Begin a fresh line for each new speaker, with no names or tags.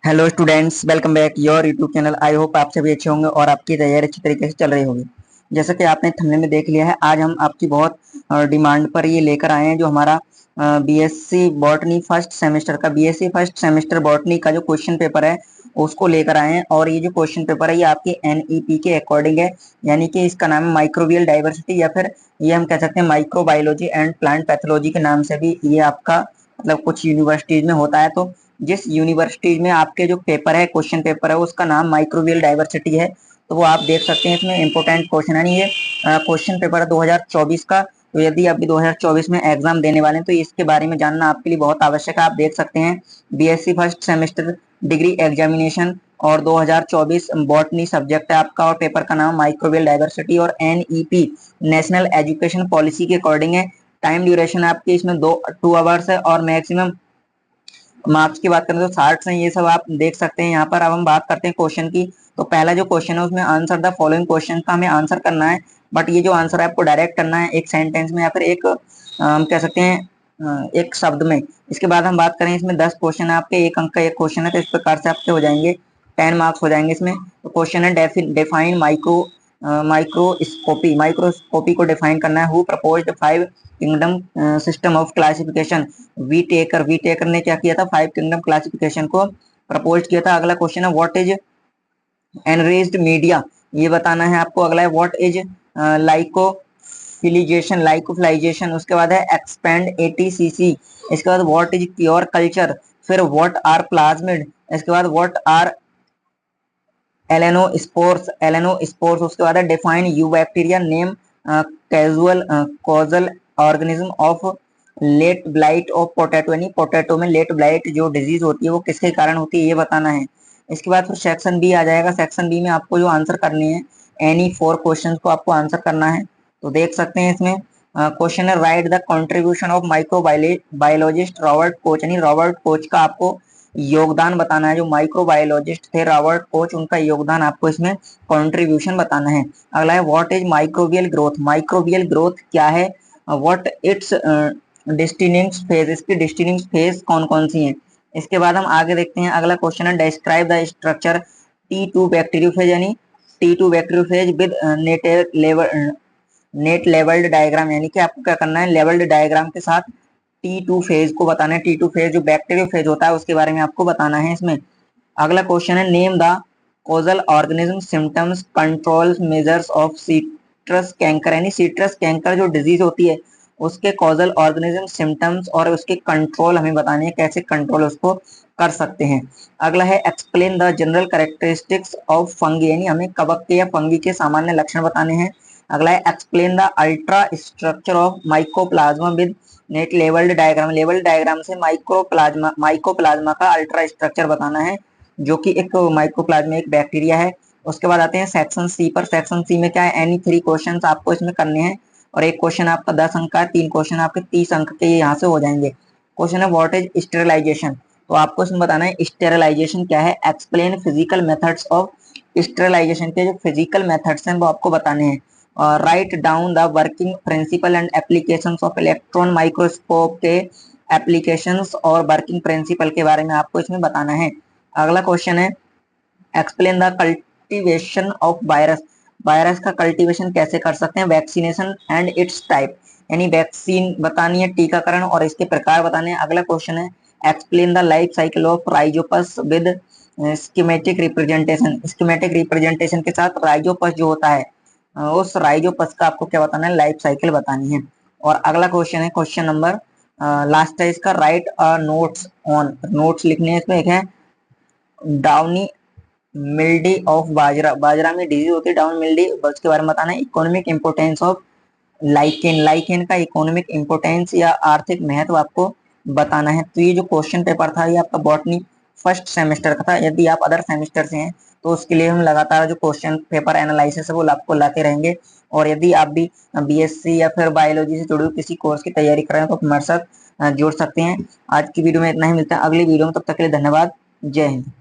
Hello students, welcome back your YouTube channel. I hope आप सभी अच्छे होंगे और आपकी तैयारी अच्छी तरीके से चल रही होगी। जैसा कि आपने थंबनेल में देख लिया है, आज हम आपकी बहुत डिमांड पर ये लेकर आए हैं जो हमारा बीएससी बॉटनी फर्स्ट सेमेस्टर का बीएससी फर्स्ट सेमेस्टर बॉटनी का जो क्वेश्चन पेपर है उसको लेकर आए हैं। और ये जो क्वेश्चन पेपर है ये आपके एनईपी के अकॉर्डिंग है, यानी कि इसका नाम है माइक्रोबियल डाइवर्सिटी, या फिर ये हम कह सकते हैं माइक्रोबायोलॉजी एंड प्लांट पैथोलॉजी के नाम से भी ये आपका मतलब कुछ यूनिवर्सिटीज में होता है। तो जिस यूनिवर्सिटी में आपके जो पेपर है क्वेश्चन पेपर है उसका नाम माइक्रोबियल डाइवर्सिटी है, तो वो आप देख सकते हैं। इसमें इंपॉर्टेंट क्वेश्चन है, ये क्वेश्चन पेपर है 2024 का। तो यदि आप भी 2024 में एग्जाम देने वाले हैं तो इसके बारे में जानना आपके लिए बहुत आवश्यक है। आप देख सकते हैं BSc first semester degree examination और 2024 बॉटनी सब्जेक्ट है आपका, और पेपर का नाम माइक्रोबियल डाइवर्सिटी और एनईपी नेशनल एजुकेशन पॉलिसी के अकॉर्डिंग है। टाइम ड्यूरेशन आपकी इसमें 2 आवर्स है और मैक्सिमम मार्क्स की बात करें तो 60 हैं। ये सब आप देख सकते हैं यहाँ पर। अब हम बात करते हैं क्वेश्चन की। तो पहला जो क्वेश्चन है उसमें आंसर द फॉलोइंग क्वेश्चन का हमें आंसर करना है, बट ये जो आंसर है आपको डायरेक्ट करना है एक सेंटेंस में या फिर एक हम कह सकते हैं एक शब्द में। इसके बाद हम बात करें, इसमें 10 क्वेश्चन है आपके, 1 अंक का एक क्वेश्चन है, तो इस प्रकार से आपके हो जाएंगे 10 मार्क्स हो जाएंगे इसमें। तो क्वेश्चन है डिफाइन माइक्रोस्कोपी को डिफाइन करना है। Who proposed 5 kingdom system of classification. Whittaker ने क्या किया था, 5 किंगडम क्लासिफिकेशन को प्रपोज किया था। अगला क्वेश्चन है व्हाट इज एनरेज्ड मीडिया, ये बताना है आपको। अगला है व्हाट इज लाइकोफिलाइजेशन। उसके बाद है एक्सपेंड एटीसीसी। इसके बाद व्हाट इज प्योर कल्चर। फिर व्हाट आर प्लाज्मिड। इसके बाद व्हाट आर एलेनोस्पोर्स। उसके बाद है define eubacteria. Name casual causal organism of late blight of potato, यानी पोटैटो में लेट ब्लाइट जो डिजीज होती है वो किसके कारण होती है ये बताना है। इसके बाद फिर सेक्शन बी आ जाएगा। सेक्शन बी में आपको जो आंसर करने हैं एनी 4 क्वेश्चन को आपको आंसर करना है। तो देख सकते हैं इसमें क्वेश्चन है right the contribution of microbiologist Robert Koch, यानी रॉबर्ट कोच का आपको योगदान बताना है। जो माइक्रोबायोलॉजिस्ट थे रॉबर्ट कोच, उनका योगदान आपको इसमें कंट्रीब्यूशन बताना है। अगला है what is microbial growth. Microbial growth क्या है, व्हाट इट्स डिस्टिंक्ट फेज, इसकी डिस्टिंक्ट फेज कौन कौन सी हैं। इसके बाद हम आगे देखते हैं। अगला क्वेश्चन है describe the structure T2 bacteriophage, यानी T2 bacteriophage with neat labelled diagram, यानी कि आपको क्या करना है लेवल्ड डायग्राम के साथ T2 फेज को बताना है। T2 फेज जो बैक्टीरियोफेज होता है उसके बारे में आपको बताना है इसमें। अगला क्वेश्चन है name the causal organism symptoms control measures of citrus canker, यानी सीट्रस कैंकर जो डिजीज होती है उसके कॉजल ऑर्गेनिज्म सिम्टम्स और उसके कंट्रोल हमें बताने हैं, कैसे कंट्रोल उसको कर सकते हैं। अगला है explain the general characteristics of fungi, यानी हमें कवक के या फंगी के सामान्य लक्षण बताने हैं। अगला है explain the ultra structure of mycoplasma with neat labelled diagram. Labelled diagram से माइकोप्लाज्मा का अल्ट्रा स्ट्रक्चर बताना है, जो कि एक माइकोप्लाज्मा एक बैक्टीरिया है। उसके बाद आते हैं सेक्शन सी पर। सेक्शन सी में क्या है, एनी 3 क्वेश्चन आपको इसमें करने हैं, और एक क्वेश्चन आपका 10 अंक का है, 3 क्वेश्चन आपके 30 अंक के यहाँ से हो जाएंगे। क्वेश्चन है व्हाट इज स्टेरिलाइजेशन, तो आपको इसमें बताना है स्टेरिलाइजेशन क्या है। Explain physical methods of sterilization के जो फिजिकल मेथड्स हैं वो आपको बताने हैं। और write down the working principle and applications of electron microscope के एप्लीकेशंस और वर्किंग प्रिंसिपल के बारे में आपको इसमें बताना है। अगला क्वेश्चन है explain the cultivation of virus. Virus का कल्टीवेशन कैसे कर सकते हैं। वैक्सीनेशन एंड इट्स टाइप, यानी वैक्सीन बतानी है, टीकाकरण और इसके प्रकार बताने हैं। अगला क्वेश्चन है explain the life cycle of Rhizopus with schematic representation. Schematic representation के साथ राइजोपस जो होता है उस राइजोपस का आपको क्या बताना है, लाइफ साइकिल बतानी है। और अगला क्वेश्चन है क्वेश्चन नंबर लास्ट है इसका, राइट नोट्स ऑन। नोट्स लिखने हैं इसमें। एक है डाउनी मिल्डी ऑफ बाजरा, बाजरा में डिजीज होती है डाउन मिल्डी, उसके बारे में बताना है। Economic importance of lichen, lichen का इकोनॉमिक इंपोर्टेंस या आर्थिक महत्व आपको बताना है। तो ये जो क्वेश्चन पेपर था ये आपका बॉटनी फर्स्ट सेमेस्टर का था। यदि आप अदर सेमेस्टर से हैं तो उसके लिए हम लगातार जो क्वेश्चन पेपर एनालिसिस है वो आपको लाते रहेंगे। और यदि आप भी बीएससी या फिर बायोलॉजी से जुड़े हुए किसी कोर्स की तैयारी कर रहे हैं तो हमारे साथ जुड़ सकते हैं। आज की वीडियो में इतना ही, मिलता है अगली वीडियो में, तब तक के लिए धन्यवाद। जय हिंद।